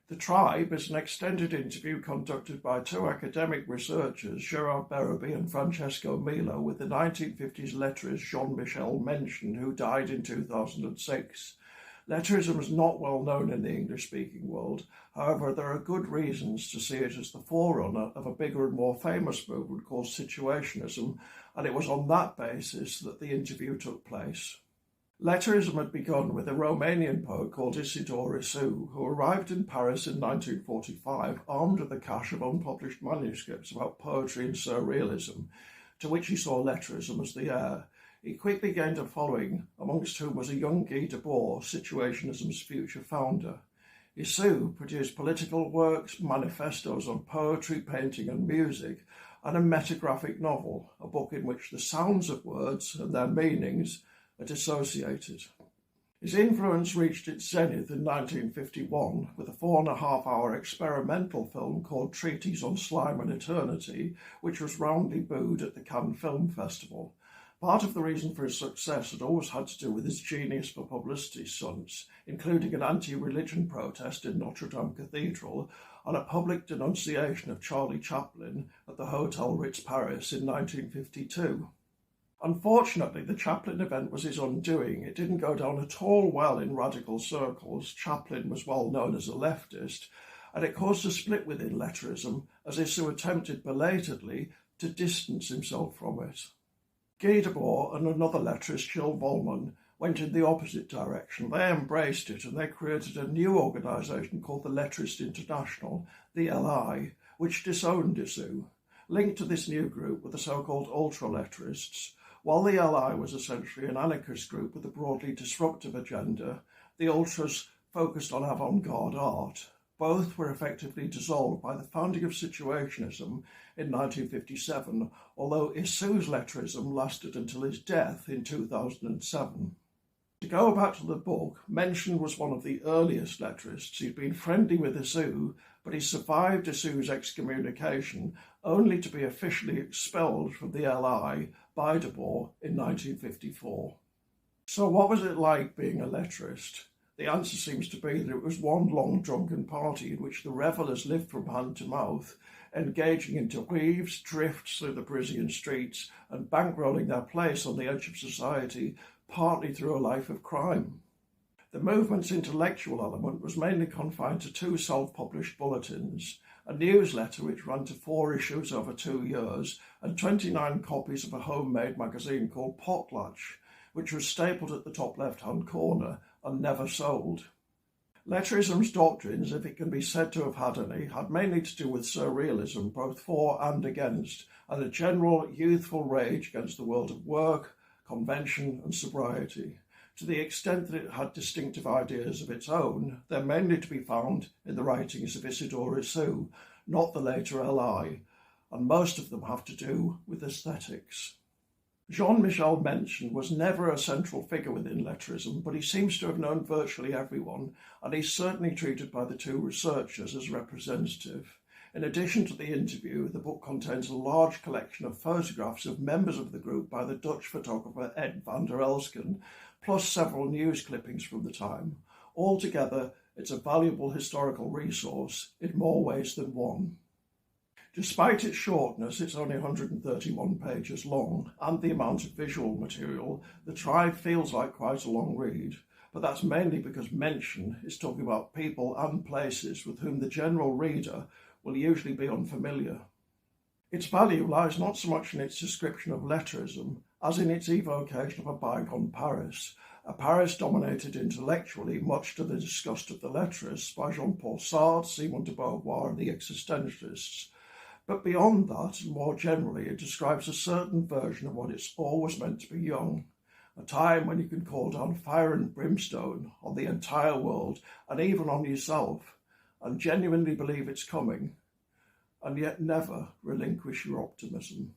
The Tribe is an extended interview conducted by two academic researchers, Gerard Berube and Francesco Milo, with the 1950s letterist Jean-Michel Mention, who died in 2006. Lettrism is not well known in the English-speaking world. However, there are good reasons to see it as the forerunner of a bigger and more famous movement called Situationism, and it was on that basis that the interview took place. Letterism had begun with a Romanian poet called Isidore Isou, who arrived in Paris in 1945 armed with a cache of unpublished manuscripts about poetry and surrealism, to which he saw letterism as the heir. He quickly gained a following, amongst whom was a young Guy Debord, Situationism's future founder. Isou produced political works, manifestos on poetry, painting and music, and a metagraphic novel, a book in which the sounds of words and their meanings are dissociated. His influence reached its zenith in 1951 with a 4.5-hour experimental film called Treatise on Slime and Eternity, which was roundly booed at the Cannes Film Festival. Part of the reason for his success had always had to do with his genius for publicity stunts, including an anti-religion protest in Notre Dame Cathedral and a public denunciation of Charlie Chaplin at the Hotel Ritz Paris in 1952. Unfortunately, the Chaplin event was his undoing. It didn't go down at all well in radical circles. Chaplin was well known as a leftist, and it caused a split within letterism as Isou attempted belatedly to distance himself from it. Guy Debord and another letterist, Gilles Volman, went in the opposite direction. They embraced it and they created a new organisation called the Letterist International, the LI, which disowned Isou. Linked to this new group were the so-called ultra-letterists. While the LI was essentially an anarchist group with a broadly disruptive agenda, the ultras focused on avant-garde art. Both were effectively dissolved by the founding of Situationism in 1957, although Isou's letterism lasted until his death in 2007. To go back to the book, Mention was one of the earliest letterists. He'd been friendly with Isou, but he survived Isou's excommunication only to be officially expelled from the LI by Debord in 1954. So what was it like being a letterist? The answer seems to be that it was one long drunken party in which the revellers lived from hand to mouth, engaging into weaves, drifts through the Parisian streets and bankrolling their place on the edge of society, partly through a life of crime. The movement's intellectual element was mainly confined to 2 self-published bulletins, a newsletter which ran to 4 issues over 2 years, and 29 copies of a homemade magazine called Potlatch, which was stapled at the top left-hand corner and never sold. Letterism's doctrines, if it can be said to have had any, had mainly to do with surrealism, both for and against, and a general youthful rage against the world of work, convention and sobriety. To the extent that it had distinctive ideas of its own, they're mainly to be found in the writings of Isidore Isou, not the later LI, and most of them have to do with aesthetics. Jean-Michel Mention was never a central figure within letterism, but he seems to have known virtually everyone, and he's certainly treated by the 2 researchers as representative. In addition to the interview, the book contains a large collection of photographs of members of the group by the Dutch photographer Ed van der Elsken, plus several news clippings from the time. Altogether, it's a valuable historical resource in more ways than one. Despite its shortness, it's only 131 pages long, and the amount of visual material, The Tribe feels like quite a long read. But that's mainly because Mention is talking about people and places with whom the general reader will usually be unfamiliar. Its value lies not so much in its description of letterism as in its evocation of a bygone Paris, a Paris dominated intellectually, much to the disgust of the letterists, by Jean-Paul Sartre, Simone de Beauvoir and the existentialists. But beyond that, and more generally, it describes a certain version of what it's always meant to be young, a time when you can call down fire and brimstone on the entire world and even on yourself, and genuinely believe it's coming, and yet never relinquish your optimism.